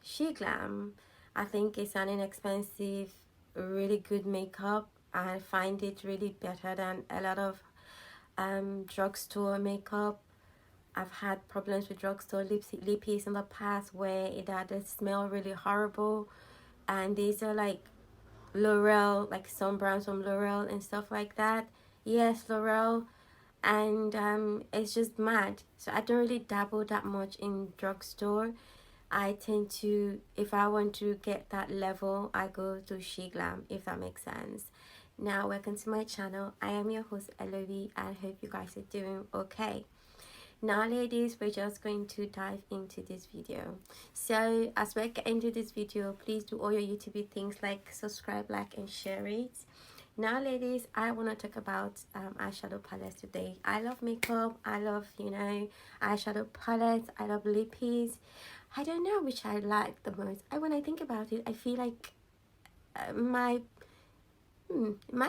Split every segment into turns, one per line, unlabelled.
Sheglam. I think it's an inexpensive, really good makeup. I find it really better than a lot of drugstore makeup. I've had problems with drugstore lippies in the past where they smell really horrible, and these are like L'Oreal, like some brands from L'Oreal and stuff like that. Yes, L'Oreal, and it's just mad. So I don't really dabble that much in drugstore. I tend to, if I want to get that level, I go to Sheglam, if that makes sense. Now, welcome to my channel. I am your host, Elovi. I hope you guys are doing okay. Now, ladies, we're just going to dive into this video. So, as we get into this video, please do all your YouTube things like subscribe, like, and share it. Now, ladies, I want to talk about eyeshadow palettes today. I love makeup. I love, eyeshadow palettes. I love lippies. I don't know which I like the most. When I think about it, I feel like it might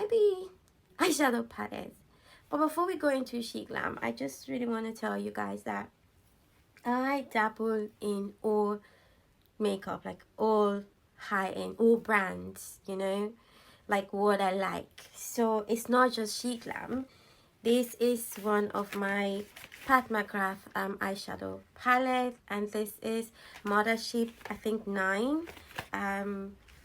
be eyeshadow palettes. But before we go into Sheglam, I just really want to tell you guys that I dabble in all makeup, like all high-end, all brands, like what I like. So it's not just Sheglam. This is one of my Pat McGrath eyeshadow palette, and this is Mothership, I think 9.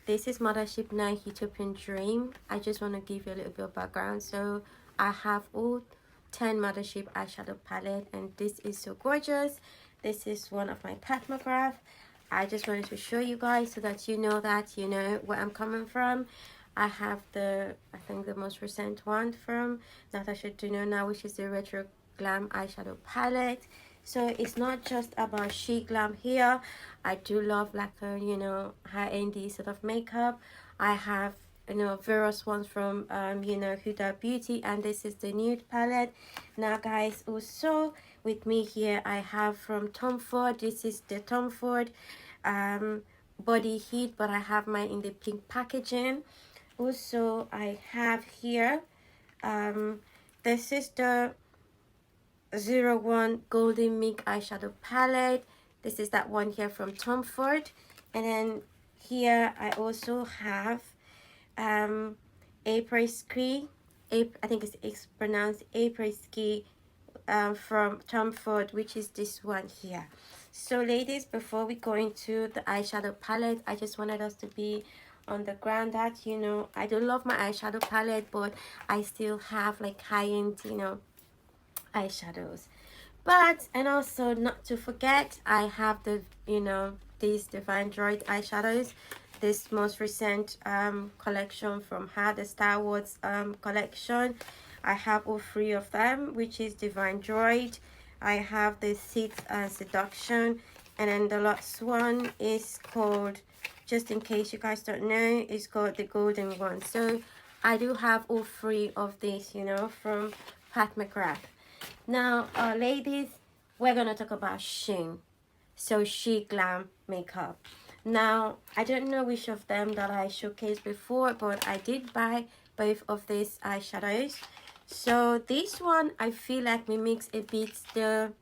This is Mothership 9 Utopian Dream. I just want to give you a little bit of background. So I have all 10 Mothership eyeshadow palette, and this is so gorgeous. This is one of my Pat McGrath. I just wanted to show you guys so that you know where I'm coming from. I have I think the most recent one from Natasha Denona, which is the Retro Glam eyeshadow palette. So it's not just about Sheglam here. I do love like a high-end sort of makeup. I have various ones from Huda Beauty, and this is the nude palette. Now guys, also with me here I have from Tom Ford. This is the Tom Ford body heat, but I have mine in the pink packaging. Also I have here this is the 01 Golden Mink eyeshadow palette. This is that one here from Tom Ford. And then here I also have Après-Ski. I think it's pronounced Après-Ski from Tom Ford, which is this one here. So ladies, before we go into the eyeshadow palette, I just wanted us to be on the ground that I do love my eyeshadow palette, but I still have like high-end eyeshadows. But and also not to forget, I have the these Divine Droid eyeshadows, this most recent collection from her, the Star Wars collection. I have all 3 of them, which is Divine Droid. I have the Seeds Seduction, and then the last one is called, just in case you guys don't know, it's called the Golden One. So I do have all 3 of these from Pat McGrath. Now ladies, we're gonna talk about Sheen. So Sheglam makeup. Now I don't know which of them that I showcased before, but I did buy both of these eyeshadows. So this one I feel like mimics a bit the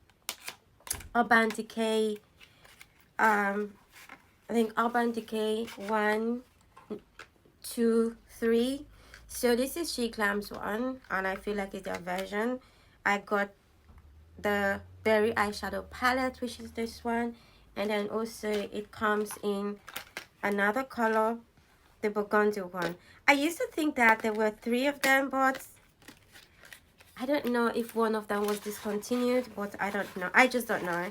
Urban Decay I think Urban Decay 1, 2, 3. So this is Sheglam's one, and I feel like it's their version. I got the Berry eyeshadow palette, which is this one, and then also it comes in another color, the burgundy one. I used to think that there were 3 of them, but I don't know if one of them was discontinued, but I don't know. I just don't know.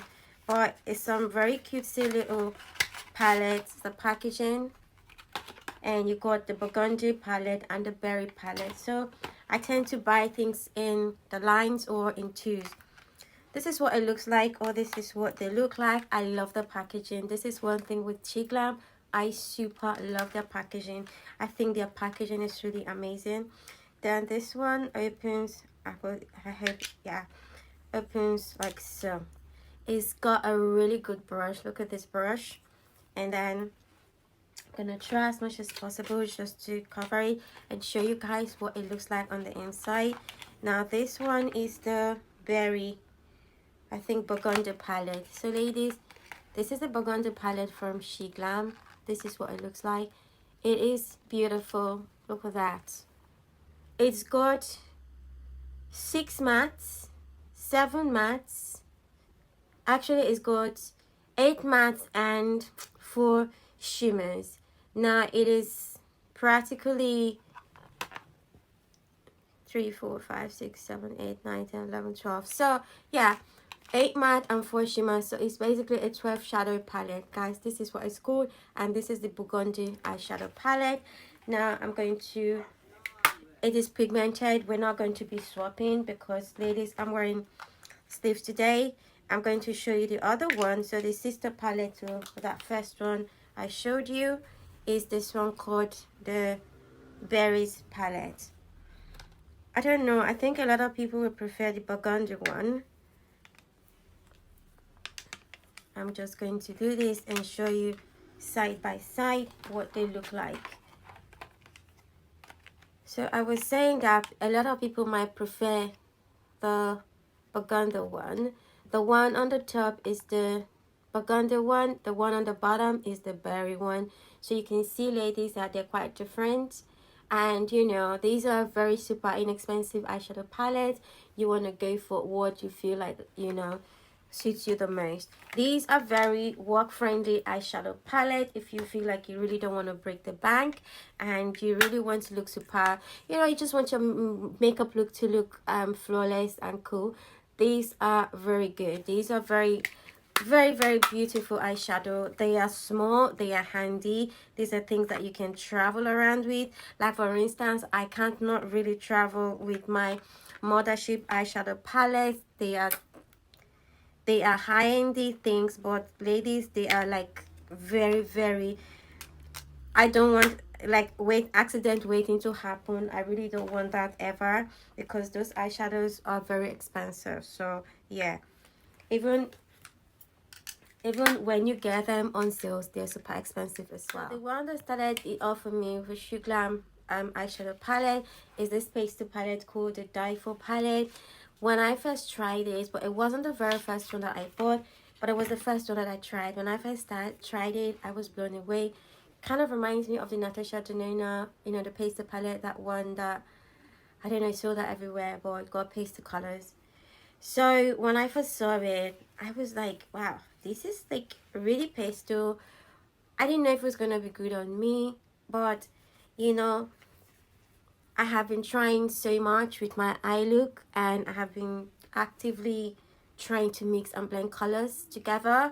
But it's some very cutesy little palettes, the packaging, and you got the burgundy palette and the berry palette. So I tend to buy things in the lines or in 2s. This is what it looks like, or this is what they look like. I love the packaging. This is one thing with Sheglam. I super love their packaging. I think their packaging is really amazing. Then this one opens, I hope, yeah, opens like so. It's got a really good brush. Look at this brush. And then I'm gonna try as much as possible just to cover it and show you guys what it looks like on the inside. Now this one is the berry, I think, burgundy palette. So ladies, This is the Burgundy palette from Sheglam. This is what it looks like. It is beautiful. Look at that. It's got 6 mattes, 7 mattes. Actually, it's got 8 mattes and 4 shimmers. Now it is practically 3, 4, 5, 6, 7, 8, 9, 10, 11, 12. So yeah, 8 matte and 4 shimmers. So it's basically a 12 shadow palette, guys. This is what it's called, and this is the Burgundy eyeshadow palette. Now I'm going to, it is pigmented. We're not going to be swapping because, ladies, I'm wearing sleeves today. I'm going to show you the other one. So the sister palette to that first one I showed you is this one called the Berries palette. I don't know, I think a lot of people would prefer the Burgundy one. I'm just going to do this and show you side by side what they look like. So I was saying that a lot of people might prefer the Burgundy one. The one on the top is the Burgundy one. The one on the bottom is the berry one. So you can see, ladies, that they're quite different. And you know, these are very super inexpensive eyeshadow palettes. You want to go for what you feel like, you know, suits you the most. These are very work friendly eyeshadow palette. If you feel like you really don't want to break the bank and you really want to look super, you know, you just want your makeup look to look flawless and cool, these are very good. These are very beautiful eyeshadow. They are small, they are handy. These are things that you can travel around with. Like for instance, I can't not really travel with my Mothership eyeshadow palettes. They are high-endy things, but ladies, they are like very, I don't want like accident waiting to happen. I really don't want that ever, because those eyeshadows are very expensive. So yeah, even when you get them on sales, they're super expensive as well. So the one that started it off for me with Sheglam eyeshadow palette is this pastel palette called the Die For palette. When I first tried it, but it wasn't the very first one that I bought, but it was the first one that I tried. When I first tried it, I was blown away. Kind of reminds me of the Natasha Denona, you know, the pastel palette, that one that, I don't know, I saw that everywhere, but it got pastel colors. So when I first saw it, I was like, wow, this is like really pastel. I didn't know if it was gonna be good on me, but you know, I have been trying so much with my eye look, and I have been actively trying to mix and blend colors together.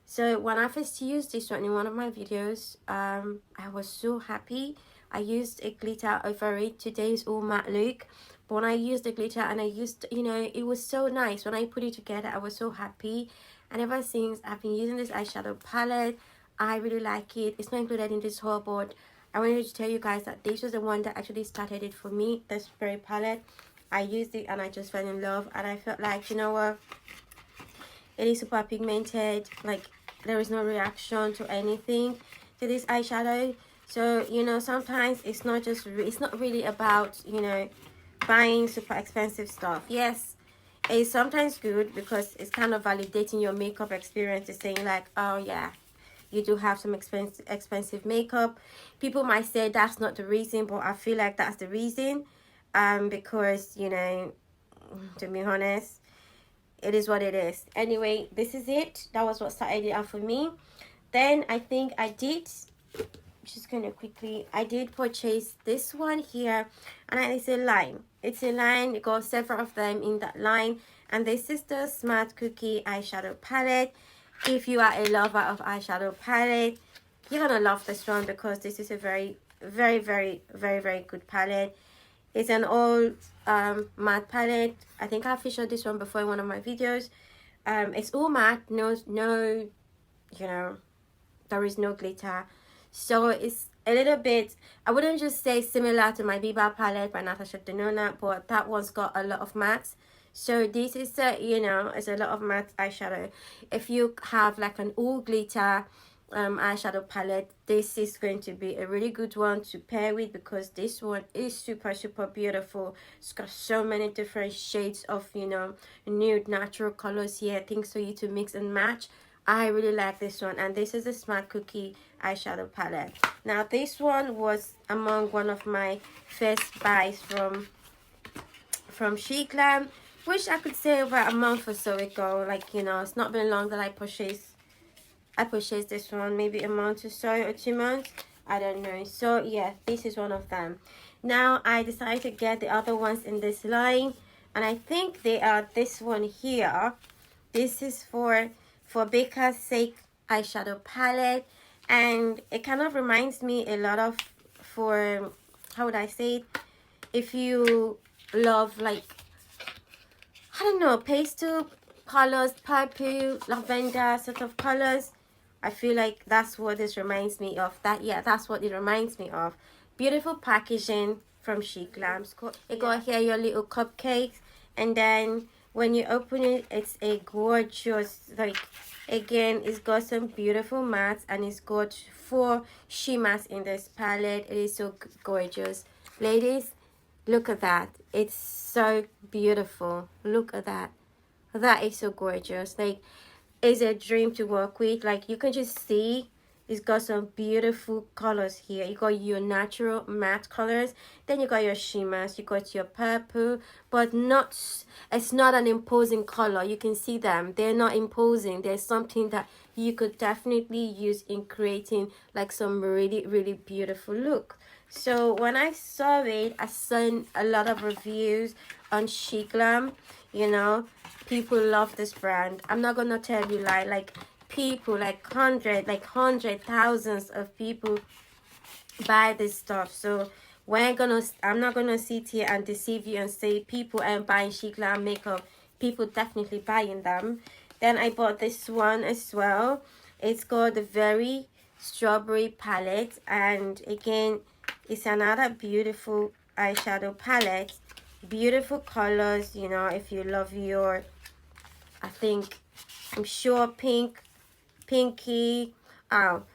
So when I first used this one in one of my videos, I was so happy. I used a glitter over it. Today's all matte look, but when I used the glitter and I used, you know, it was so nice. When I put it together, I was so happy. And ever since, I've been using this eyeshadow palette. I really like it. It's not included in this haul, but I wanted to tell you guys that this was the one that actually started it for me, this very palette. I used it and I just fell in love, and I felt like, you know what, it is super pigmented. Like, there is no reaction to anything to this eyeshadow. So, you know, sometimes it's not really about, you know, buying super expensive stuff. Yes, it's sometimes good because it's kind of validating your makeup experience. It's saying like, oh yeah, you do have some expensive makeup. People might say that's not the reason, but I feel like that's the reason. Because, you know, to be honest, it is what it is. Anyway, this is it. That was what started it out for me. Then I think I did, just gonna quickly, I did purchase this one here, and it's a line. It's a line. It got several of them in that line, and this is the Smart Cookie eyeshadow palette. If you are a lover of eyeshadow palette, you're gonna love this one, because this is a very good palette. It's an old matte palette. I think I featured this one before in one of my videos. It's all matte, no, you know, there is no glitter. So it's a little bit, I wouldn't just say similar to my Biba palette by Natasha Denona, but that one's got a lot of mattes. So this is you know, it's a lot of matte eyeshadow. If you have like an all glitter eyeshadow palette, this is going to be a really good one to pair with, because this one is super beautiful. It's got so many different shades of, you know, nude natural colors here, things for you to mix and match. I really like this one, and this is the Smart Cookie eyeshadow palette. Now this one was among one of my first buys from Sheglam, which I could say about a month or so ago. Like, you know, it's not been long that I purchased this one, maybe a month or so, or 2 months, I don't know. So yeah, this is one of them. Now I decided to get the other ones in this line, and I think they are this one here. This is for Baker's Sake eyeshadow palette, and it kind of reminds me a lot of, for how would I say it, if you love, like, I don't know, pastel colors, purple, lavender sort of colors. I feel like that's what this reminds me of. That's what it reminds me of. Beautiful packaging from Sheglam. You got here your little cupcakes, and then when you open it, it's a gorgeous, like, again, it's got some beautiful mattes, and it's got 4 shimmers in this palette. It is so gorgeous. Ladies, look at that. It's so beautiful. Look at that. That is so gorgeous. Like, it's a dream to work with. Like, you can just see it's got some beautiful colors here. You got your natural matte colors, then you got your shimmers, you got your purple, but it's not an imposing color. You can see them, they're not imposing. There's something that you could definitely use in creating like some really, really beautiful look. So when I saw it, I saw a lot of reviews on Sheglam. You know, people love this brand. I'm not gonna tell you like people, like thousands of people buy this stuff. So I'm not gonna sit here and deceive you and say people aren't buying Sheglam makeup. People definitely buying them. Then I bought this one as well. It's called the Very Strawberry palette, and again, it's another beautiful eyeshadow palette. Beautiful colors, you know, if you love your, I'm sure pinky,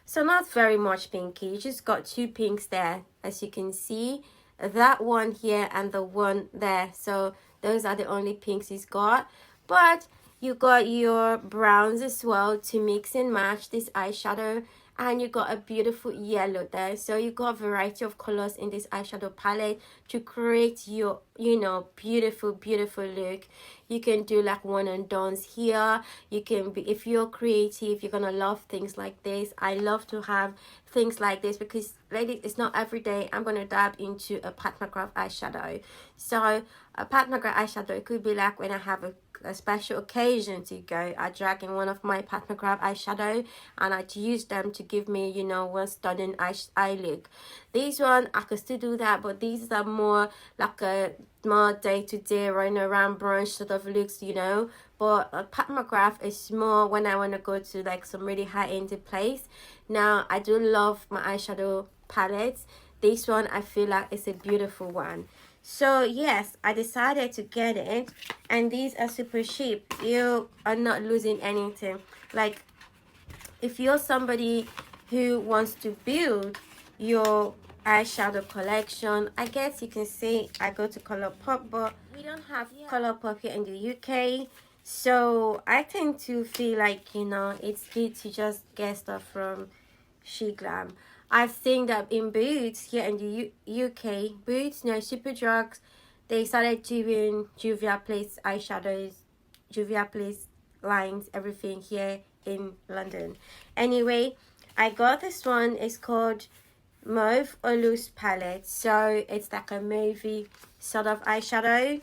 so not very much pinky. You just got 2 pinks there, as you can see, that one here and the one there. So those are the only pinks he's got, but you got your browns as well to mix and match this eyeshadow, and you got a beautiful yellow there. So you got a variety of colors in this eyeshadow palette to create your, you know, beautiful look. You can do like one and dones here. You can be, if you're creative, you're gonna love things like this. I love to have things like this because, ladies, it's not every day I'm gonna dab into a Pat McGrath eyeshadow. So a Pat McGrath eyeshadow, it could be like when I have a special occasion to go, I drag in one of my Pat McGrath eyeshadow, and I'd use them to give me, you know, one stunning eye look. These one I could still do that, but these are more like a more day-to-day running around brunch sort of looks, you know. But Pat McGrath is more when I want to go to like some really high-end place. Now I do love my eyeshadow palettes. This one I feel like it's a beautiful one. So yes, I decided to get it, and these are super cheap. You are not losing anything. Like, if you're somebody who wants to build your eyeshadow collection, I guess you can say I go to Colourpop, but we don't have Colourpop here in the UK. So I tend to feel like, you know, it's good to just get stuff from Sheglam. I've seen that in Boots here in the UK, Boots, you know, Superdrugs, they started doing Juvia's Place eyeshadows, Juvia's Place lines, everything here in London. Anyway, I got this one. It's called Mauve or Loose palette. So it's like a mauvey sort of eyeshadow.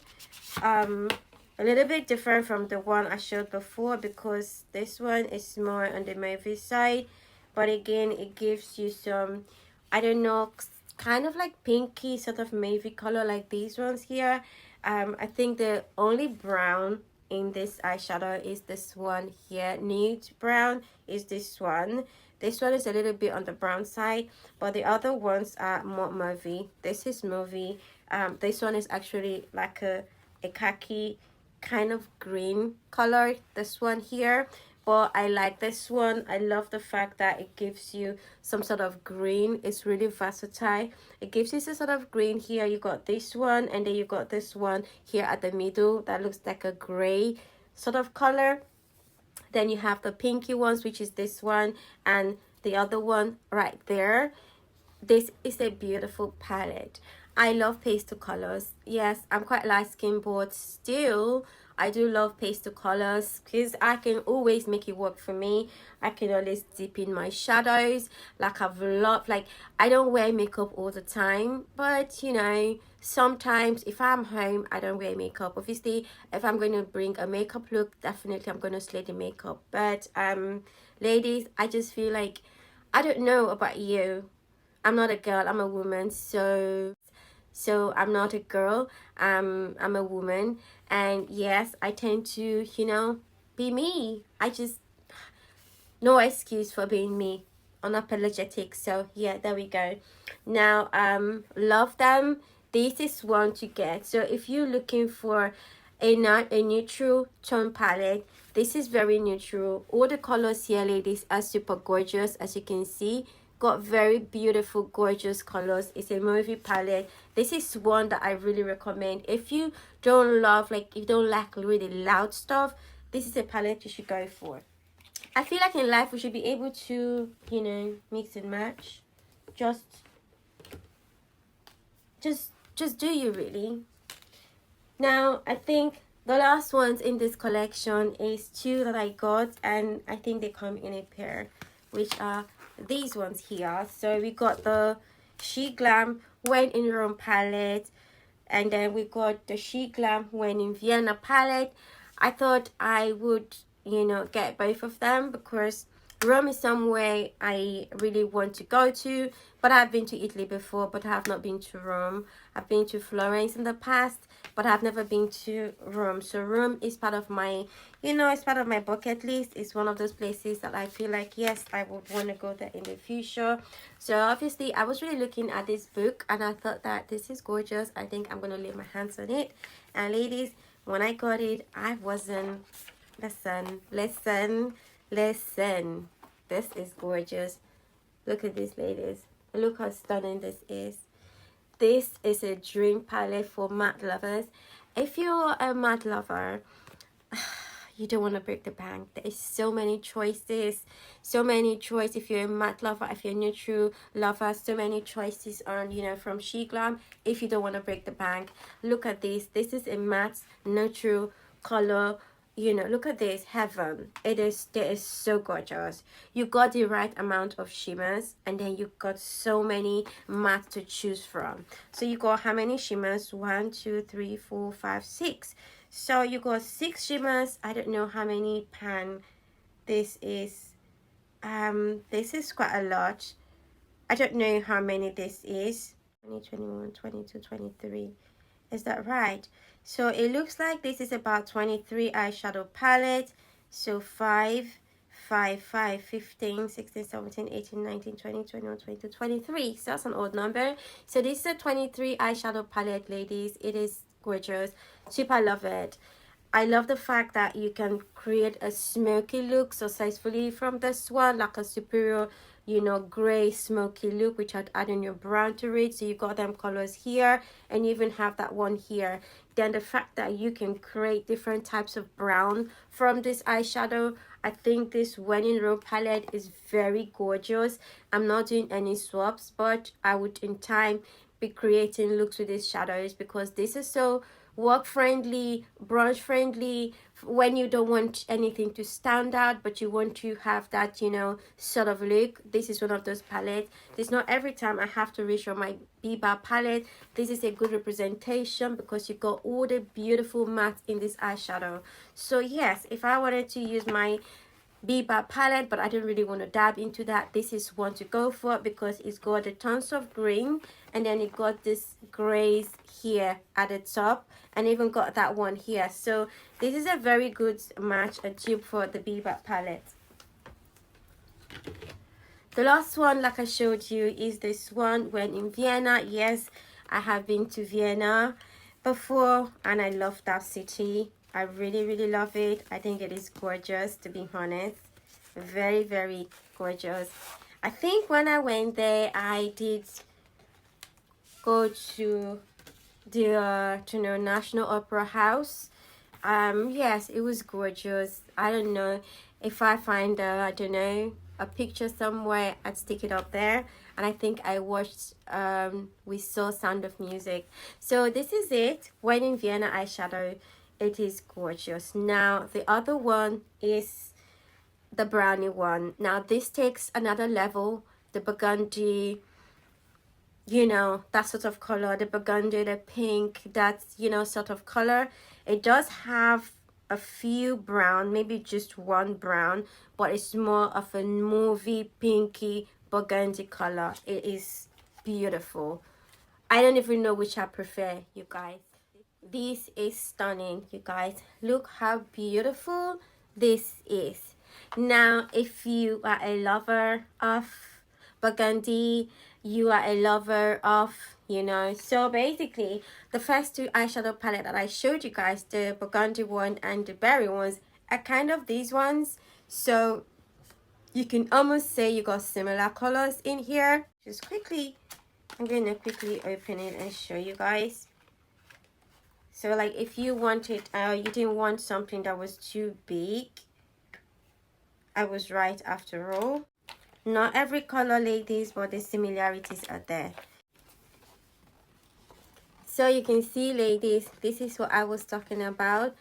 A little bit different from the one I showed before because this one is more on the mauvey side. But again, it gives you some, I don't know, kind of like pinky sort of mauvey color like these ones here. I think the only brown in this eyeshadow is this one here. Nude brown is this one. This one is a little bit on the brown side, but the other ones are more mauvey. This is mauvey. This one is actually like a khaki kind of green color, this one here. But I like this one. I love the fact that it gives you some sort of green. It's really versatile. It gives you some sort of green here. You got this one, and then you got this one here at the middle that looks like a gray sort of color. Then you have the pinky ones, which is this one and the other one right there. This is a beautiful palette. I love pastel colors. Yes, I'm quite light skinned, but still I do love pastel colors because I can always make it work for me. I can always dip in my shadows. Like I've loved, like I don't wear makeup all the time, but you know, sometimes if I'm home I don't wear makeup. Obviously if I'm going to bring a makeup look, definitely I'm going to slay the makeup. But ladies, I just feel like, I don't know about you, I'm not a girl, I'm a woman, so I'm not a girl, I'm a woman, and yes, I tend to, you know, be me. I just, no excuse for being me, unapologetic. So yeah, there we go. Now love them. This is one to get. So if you're looking for a neutral tone palette, this is very neutral. All the colors here, ladies, are super gorgeous. As you can see, got very beautiful gorgeous colors. It's a movie palette. This is one that I really recommend. If you don't love, like, if you don't like really loud stuff, this is a palette you should go for. I feel like in life we should be able to, you know, mix and match. Just do you really. Now I think the last ones in this collection is two that I got, and I think they come in a pair, which are these ones here. So we got the Sheglam When in Rome palette, and then we got the Sheglam When in Vienna palette. I thought I would, you know, get both of them because Rome is somewhere I really want to go to, but I've been to Italy before, but I have not been to Rome. I've been to Florence in the past, but I've never been to Rome. So Rome is part of my, you know, it's part of my bucket list. It's one of those places that I feel like, yes, I would want to go there in the future. So obviously I was really looking at this book and I thought that this is gorgeous. I think I'm going to lay my hands on it. And ladies, when I got it, I wasn't, listen, this is gorgeous. Look at this, ladies. Look how stunning this is. This is a dream palette for matte lovers. If you're a matte lover, you don't want to break the bank. There is so many choices, if you're a matte lover, if you're a neutral lover, so many choices on, you know, from Sheglam. If you don't want to break the bank, look at this. This is a matte neutral color. You know, look at this, heaven. It is so gorgeous. You got the right amount of shimmers, and then you got so many matte to choose from. So you got how many shimmers? 1 2 3 4 5 6. So you got 6 shimmers. I don't know how many pan this is. This is quite a lot. I don't know how many this is. 20, 21, 22, 23. Is that right? So it looks like this is about 23 eyeshadow palette. So 5, 5, 5, 15, 16, 17, 18, 19, 20, 21, 22, 23. So that's an odd number. So this is a 23 eyeshadow palette, ladies. It is gorgeous. Super love it. I love the fact that you can create a smoky look successfully from this one, like a superior, you know, gray smoky look, which I'd add in your brown to it. So you got them colors here, and you even have that one here. Then the fact that you can create different types of brown from this eyeshadow, I think this When in Rome palette is very gorgeous. I'm not doing any swaps, but I would in time be creating looks with these shadows because this is so work friendly, brunch friendly, when you don't want anything to stand out but you want to have that, you know, sort of look. This is one of those palettes. It's not every time I have to reach on my Biba palette. This is a good representation because you got all the beautiful matte in this eyeshadow. So yes, if I wanted to use my Biba palette but I don't really want to dab into that, this is one to go for because it's got the tons of green and then it got this grays here at the top and even got that one here. So this is a very good match, a dupe for the Biba palette. The last one, like I showed you, is this one When in Vienna. Yes, I have been to Vienna before and I love that city. I really love it. I think it is gorgeous, to be honest. Very gorgeous. I think when I went there I did go to the National Opera House. Yes, it was gorgeous. I don't know, If I find I don't know, a picture somewhere, I'd stick it up there. And I think I watched we saw Sound of Music. So this is it, When in Vienna eyeshadow. It is gorgeous. Now the other one is the brownie one. Now this takes another level, the burgundy, you know, that sort of color, the burgundy, the pink, that's, you know, sort of color. It does have a few brown, maybe just one brown, but it's more of a movie pinky burgundy color. It is beautiful. I don't even know which I prefer, you guys. This is stunning, you guys. Look how beautiful this is. Now if you are a lover of burgundy, you are a lover of, you know, so basically the first two eyeshadow palette that I showed you guys, the burgundy one and the berry ones, are kind of these ones. So you can almost say you got similar colors in here. Just quickly, I'm gonna quickly open it and show you guys. So like if you wanted, you didn't want something that was too big, I was right after all. Not every color, ladies, but the similarities are there. So you can see, ladies, this is what I was talking about.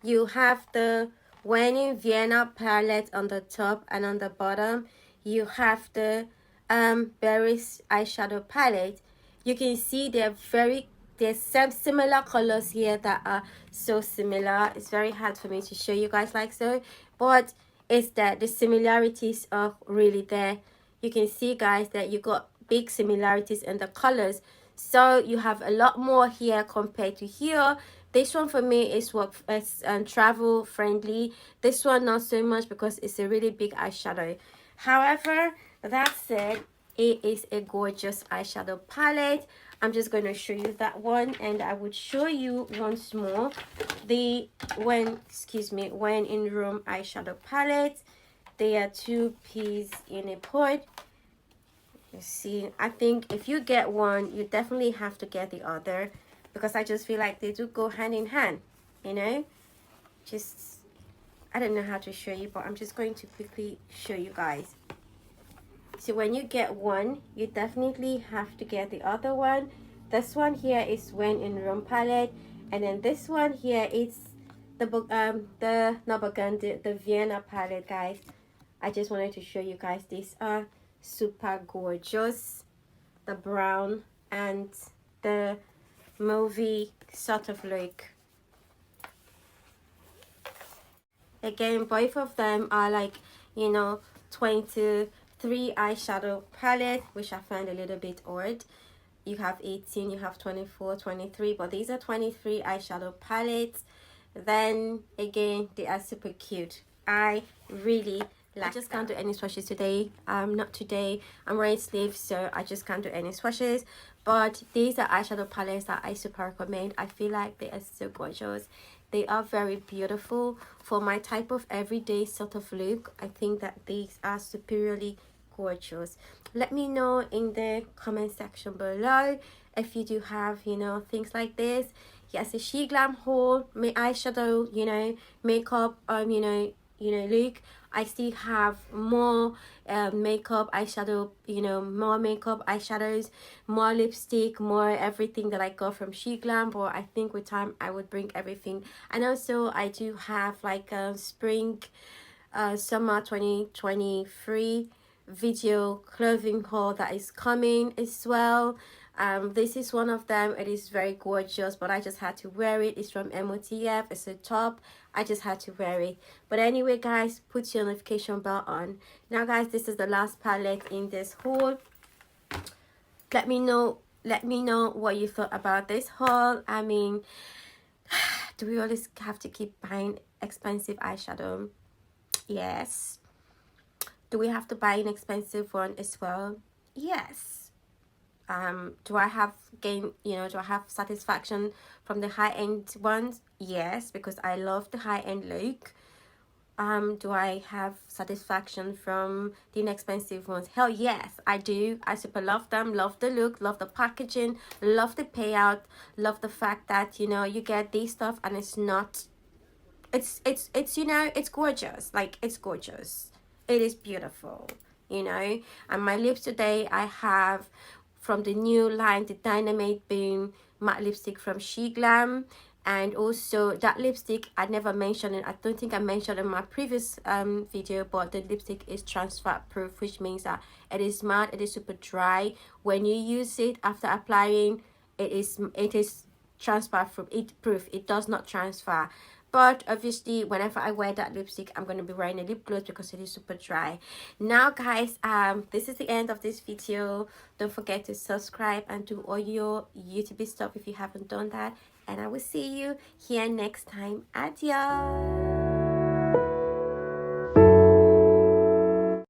You have the When in Vienna palette on the top, and on the bottom you have the Berries eyeshadow palette. You can see there's some similar colors here that are so similar. It's very hard for me to show you guys like so, but it's that the similarities are really there. You can see, guys, that you got big similarities in the colors. So you have a lot more here compared to here. This one for me is what is travel friendly. This one not so much because it's a really big eyeshadow. However, that said, it is a gorgeous eyeshadow palette. I'm just going to show you that one, and I would show you once more the When in Rome eyeshadow palette. They are 2 pieces in a pod. You see, I think if you get one, you definitely have to get the other, because I just feel like they do go hand in hand, you know. Just, I don't know how to show you, but I'm just going to quickly show you guys. So when you get one, you definitely have to get the other one. This one here is When in Rome palette, and then this one here is the not burgundy, the Vienna palette, guys. I just wanted to show you guys, these are super gorgeous. The brown and the movie sort of look. Again, both of them are like, you know, 23 eyeshadow palette, which I find a little bit odd. You have 18, you have 24, 23, but these are 23 eyeshadow palettes. Then again, they are super cute. I really like I just can't do any swatches today. Not today. I'm wearing sleeves, so I just can't do any swatches. But these are eyeshadow palettes that I super recommend. I feel like they are so gorgeous. They are very beautiful for my type of everyday sort of look. I think that these are superiorly gorgeous. Let me know in the comment section below if you do have, you know, things like this. Yes, a Sheglam haul, my eyeshadow, you know, makeup, look. I still have more makeup, eyeshadow, you know, more makeup, eyeshadows, more lipstick, more everything that I got from Sheglam. But I think with time I would bring everything. And also I do have like a spring, summer 2023 video clothing haul that is coming as well. This is one of them. It is very gorgeous, but I just had to wear it. It's from MOTF. It's a top. I just had to wear it. But anyway, guys, put your notification bell on. Now, guys, this is the last palette in this haul. Let me know what you thought about this haul. I mean, do we always have to keep buying expensive eyeshadow? Yes. Do we have to buy an expensive one as well? Yes. Do I have do I have satisfaction from the high-end ones? Yes, because I love the high-end look. Do I have satisfaction from the inexpensive ones? Hell yes, I do. I super love them, love the look, love the packaging, love the payout, love the fact that, you know, you get this stuff and it's not it's you know, it's gorgeous. Like, it's gorgeous. It is beautiful, you know. And my lips today, I have from the new line, the Dynamite Beam matte lipstick from Sheglam. And also that lipstick, I never mentioned it, I don't think I mentioned in my previous video, but the lipstick is transfer proof, which means that it is matte, it is super dry. When you use it after applying, it is transfer proof, it does not transfer. But obviously whenever I wear that lipstick, I'm going to be wearing a lip gloss because it is super dry. Now guys, this is the end of this video. Don't forget to subscribe and do all your YouTube stuff if you haven't done that, and I will see you here next time. Adios.